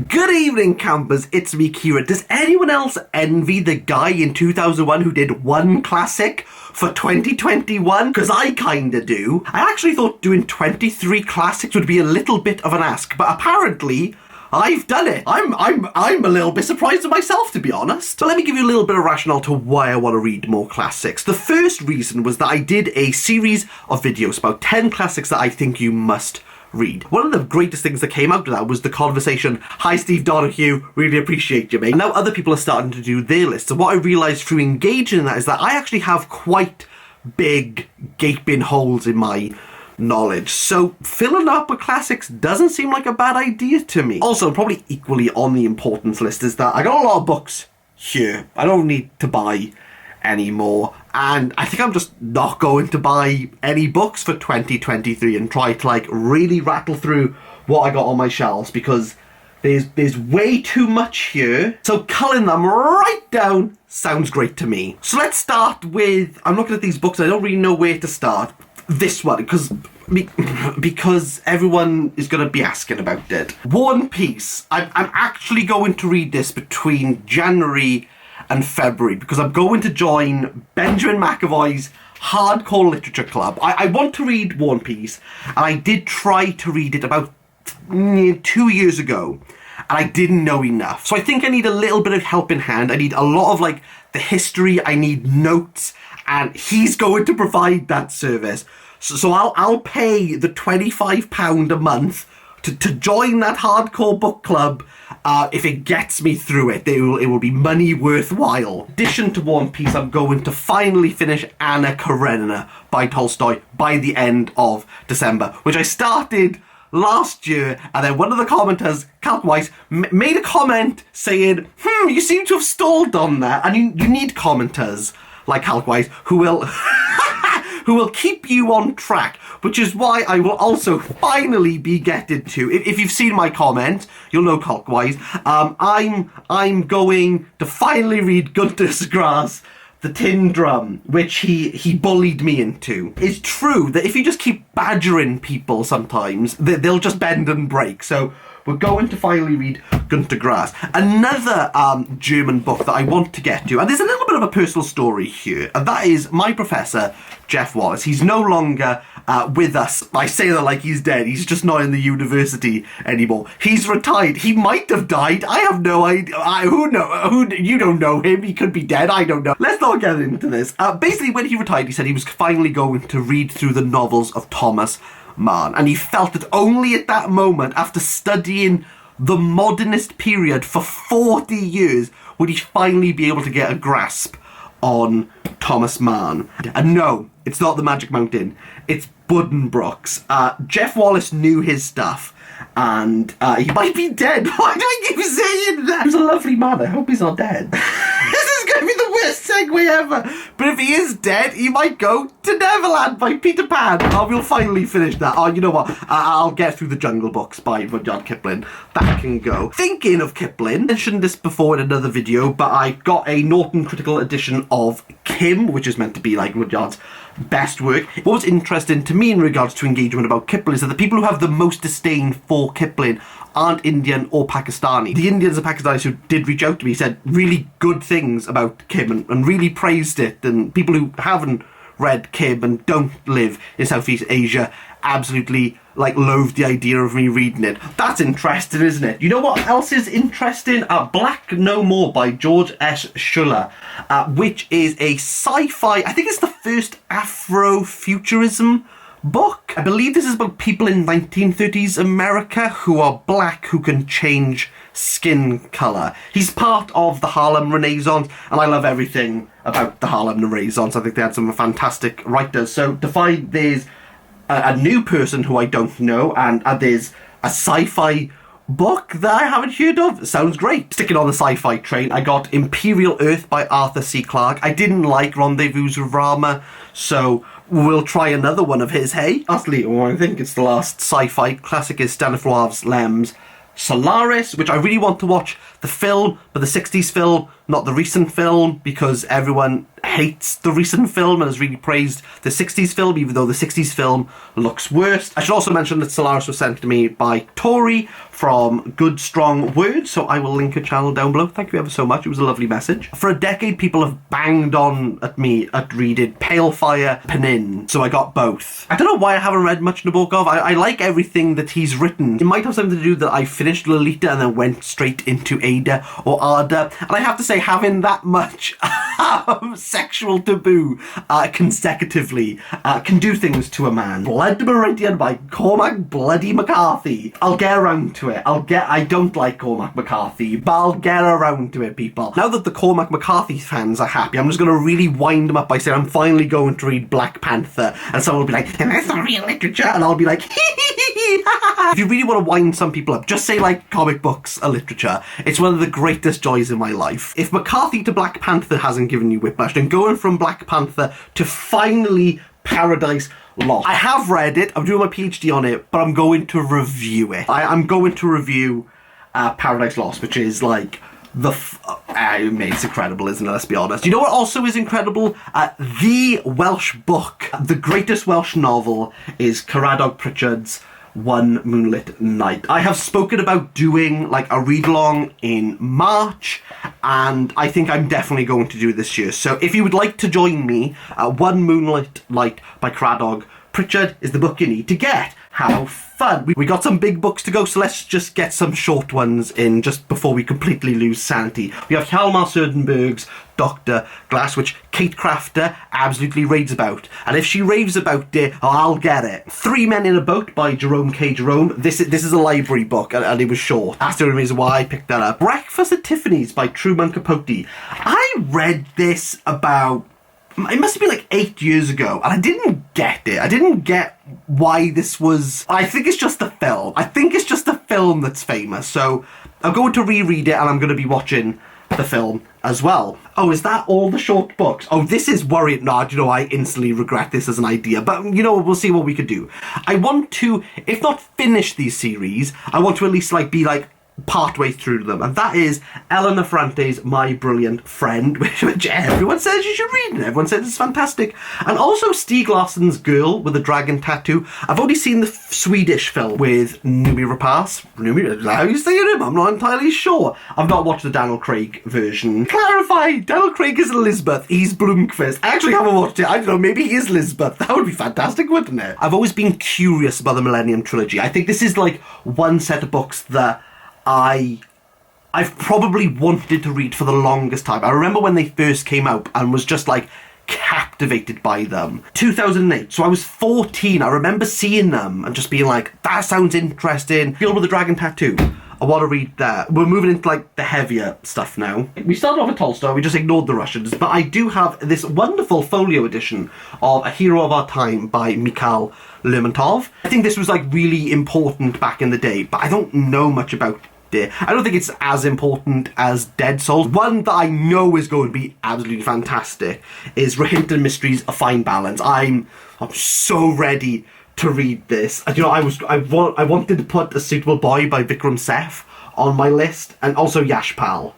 Good evening, campers. It's me, Kira. Does anyone else envy the guy in 2001 who did one classic for 2021? Because I kinda do. I actually thought doing 23 classics would be a little bit of an ask, but apparently I've done it. I'm a little bit surprised at myself, to be honest. So let me give you a little bit of rationale to why I want to read more classics. The first reason was that I did a series of videos about 10 classics that I think you must read. One of the greatest things that came out of that was the conversation, "Hi Steve Donahue, really appreciate you, mate." And now other people are starting to do their lists. And what I realised through engaging in that is that I actually have quite big gaping holes in my knowledge. So filling up with classics doesn't seem like a bad idea to me. Also, probably equally on the importance list is that I got a lot of books here. I don't need to buy any more. And I think I'm just not going to buy any books for 2023 and try to really rattle through what I got on my shelves, because there's way too much here. So culling them right down sounds great to me. So let's start with, I'm looking at these books, I don't really know where to start. This one, because everyone is going to be asking about it. War and Peace. I'm actually going to read this between January and February because I'm going to join Benjamin McAvoy's Hardcore Literature Club. I want to read War and Peace, and I did try to read it about 2 years ago, and I didn't know enough. So I think I need a little bit of help in hand. I need a lot of the history, I need notes, and he's going to provide that service. So I'll pay the £25 a month to join that hardcore book club. If it gets me through it, it will be money worthwhile. In addition to War and Peace, I'm going to finally finish Anna Karenina by Tolstoy by the end of December, which I started last year, and then one of the commenters, Calc Weiss, made a comment saying, you seem to have stalled on that, and you need commenters like Calc Weiss who will who will keep you on track, which is why I will also finally be getting to, if you've seen my comment, you'll know Calc Weiss, I'm going to finally read Gunter Grass, The Tin Drum, which he bullied me into. It's true that if you just keep badgering people sometimes, they'll just bend and break. So we're going to finally read Gunter Grass. Another German book that I want to get to, and there's a little bit of a personal story here, and that is my professor, Jeff Wallace. He's no longer with us. I say that like he's dead. He's just not in the university anymore. He's retired. He might have died. I have no idea. You don't know him. He could be dead. I don't know. Let's not get into this. Basically, when he retired, he said he was finally going to read through the novels of Thomas Mann, and he felt that only at that moment, after studying the modernist period for 40 years, would he finally be able to get a grasp on Thomas Mann. And no, it's not the Magic Mountain, it's Buddenbrooks. Jeff Wallace knew his stuff, and he might be dead. Why do I keep saying that? He was a lovely man. I hope he's not dead. This is going to be the worst segue ever. But if he is dead, he might go to Neverland by Peter Pan. Oh, we'll finally finish that. Oh, you know what? I'll get through the Jungle Books by Rudyard Kipling. That can go. Thinking of Kipling, I mentioned this before in another video, but I got a Norton Critical edition of Kim, which is meant to be Rudyard's best work. What was interesting to me in regards to engagement about Kipling is that the people who have the most disdain for Kipling aren't Indian or Pakistani. The Indians and Pakistanis who did reach out to me said really good things about Kim and really praised it, and people who haven't read Kim and don't live in Southeast Asia absolutely loathe the idea of me reading it. That's interesting, isn't it? You know what else is interesting? Black No More by George S. Schuller, which is a sci-fi, I think it's the first Afrofuturism book. I believe this is about people in 1930s America who are black who can change skin colour. He's part of the Harlem Renaissance, and I love everything about the Harlem Renaissance. I think they had some fantastic writers. So to find there's a new person who I don't know, and there's a sci-fi book that I haven't heard of. Sounds great. Sticking on the sci-fi train, I got Imperial Earth by Arthur C. Clarke. I didn't like Rendezvous with Rama, so we'll try another one of his, hey? Lastly, I think it's the last sci-fi classic, is Stanisław Lem's Solaris, which I really want to watch the film, but the 60s film, not the recent film, because everyone hates the recent film and has really praised the 60s film, even though the 60s film looks worse. I should also mention that Solaris was sent to me by Tori from Good Strong Words, so I will link her channel down below. Thank you ever so much. It was a lovely message. For a decade, people have banged on at me at reading Pale Fire, Penin, so I got both. I don't know why I haven't read much Nabokov. I like everything that he's written. It might have something to do that I finished Lolita and then went straight into Ada or Ada, and I have to say, having that much sexual taboo consecutively can do things to a man. Blood Meridian by Cormac Bloody McCarthy. I'll get around to it. I don't like Cormac McCarthy, but I'll get around to it, people. Now that the Cormac McCarthy fans are happy, I'm just going to really wind them up by saying I'm finally going to read Black Panther, and someone will be like, and that's not real literature, and I'll be like, if you really want to wind some people up, just say like comic books are literature. It's one of the greatest joys in my life. If McCarthy to Black Panther hasn't given you whiplash, then going from Black Panther to finally Paradise Lost. I have read it, I'm doing my PhD on it, but I'm going to review it. I'm going to review Paradise Lost, which is like it's incredible, isn't it? Let's be honest. You know what also is incredible? The Welsh book, the greatest Welsh novel, is Caradog Pritchard's One Moonlit Night. I have spoken about doing like a read-along in March, and I think I'm definitely going to do it this year. So if you would like to join me, One Moonlit Night by Caradog Pritchard is the book you need to get. How fun. We got some big books to go, so let's just get some short ones in just before we completely lose sanity. We have Hjalmar Söderberg's Dr. Glass, which Kate Crafter absolutely raves about. And if she raves about it, I'll get it. Three Men in a Boat by Jerome K. Jerome. This is a library book, and it was short. That's the only reason why I picked that up. Breakfast at Tiffany's by Truman Capote. I read this about... it must have been like 8 years ago, and I didn't get it. I didn't get why this was... I think it's just the film. I think it's just the film that's famous, so I'm going to reread it, and I'm going to be watching the film as well. Oh, is that all the short books? Oh, this is worrying. No, you know, I instantly regret this as an idea, but you know, we'll see what we could do. I want to, if not finish these series, I want to at least like be like partway through them, and that is Eleanor Ferrante's My Brilliant Friend, which everyone says you should read, and everyone says it's fantastic. And also Stieg Larsson's Girl with a Dragon Tattoo. I've only seen the Swedish film with Noomi Rapace. Noomi, how you saying him? I'm not entirely sure. I've not watched the Daniel Craig version. Clarify, Daniel Craig is Elizabeth, he's Blomkvist. I actually haven't watched it. I don't know, maybe he is Elizabeth. That would be fantastic, wouldn't it? I've always been curious about the Millennium Trilogy. I think this is like one set of books that I've probably wanted to read for the longest time. I remember when they first came out and was just like captivated by them. 2008, so I was 14. I remember seeing them and just being like, that sounds interesting. Girl with the Dragon Tattoo. I want to read that. We're moving into like the heavier stuff now. We started off with Tolstoy, we just ignored the Russians, but I do have this wonderful folio edition of A Hero of Our Time by Mikhail Lermontov. I think this was like really important back in the day, but I don't know much about it. I don't think it's as important as Dead Souls. One that I know is going to be absolutely fantastic is Rohinton Mysteries: A Fine Balance. I'm so ready to read this. You know, I wanted to put A Suitable Boy by Vikram Seth on my list, and also Yashpal.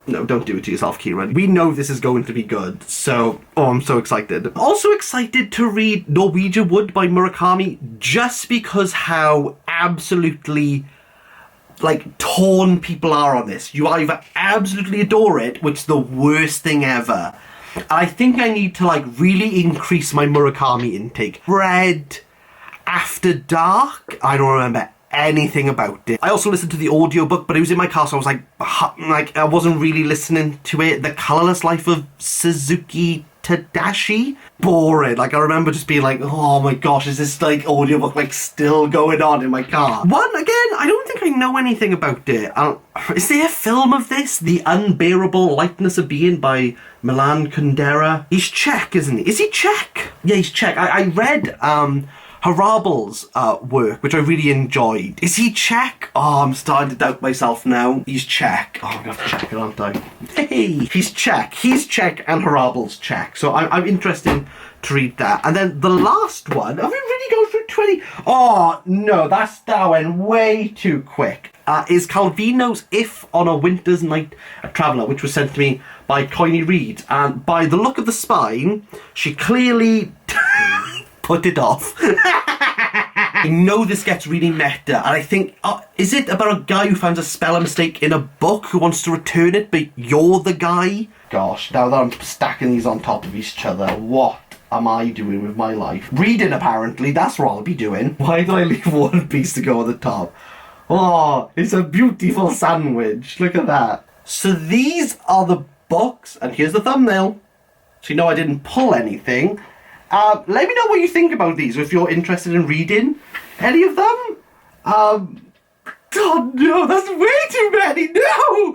No, don't do it to yourself, Kieran. We know this is going to be good, so... oh, I'm so excited. Also excited to read Norwegian Wood by Murakami, just because how absolutely, like, torn people are on this. You either absolutely adore it, which is the worst thing ever. I think I need to, like, really increase my Murakami intake. Read After Dark? I don't remember anything about it. I also listened to the audiobook, but it was in my car, so I was like I wasn't really listening to it. The Colourless Life of Suzuki Tadashi? Boring. Like, I remember just being like, oh my gosh, is this like audiobook like still going on in my car? One, again, I don't think I know anything about it. Is there a film of this? The Unbearable Lightness of Being by Milan Kundera? He's Czech, isn't he? Is he Czech? Yeah, he's Czech. I read Harabel's work, which I really enjoyed. Is he Czech? Oh, I'm starting to doubt myself now. He's Czech. Oh, I'm going to have to check it, aren't I? Hey, he's Czech. He's Czech and Harabel's Czech. So I'm interested to read that. And then the last one, have we really gone through 20? Oh, no, that went way too quick. Is Calvino's If on a Winter's Night a Traveller, which was sent to me by Coyne Reid. And by the look of the spine, she clearly put it off. I know this gets really meta, and I think, is it about a guy who finds a spelling mistake in a book who wants to return it, but you're the guy? Gosh, now that I'm stacking these on top of each other, what am I doing with my life? Reading, apparently, that's what I'll be doing. Why did I leave one piece to go on the top? Oh, it's a beautiful sandwich. Look at that. So these are the books, and here's the thumbnail. So you know I didn't pull anything. Let me know what you think about these, or if you're interested in reading any of them. Oh no, that's way too many. No!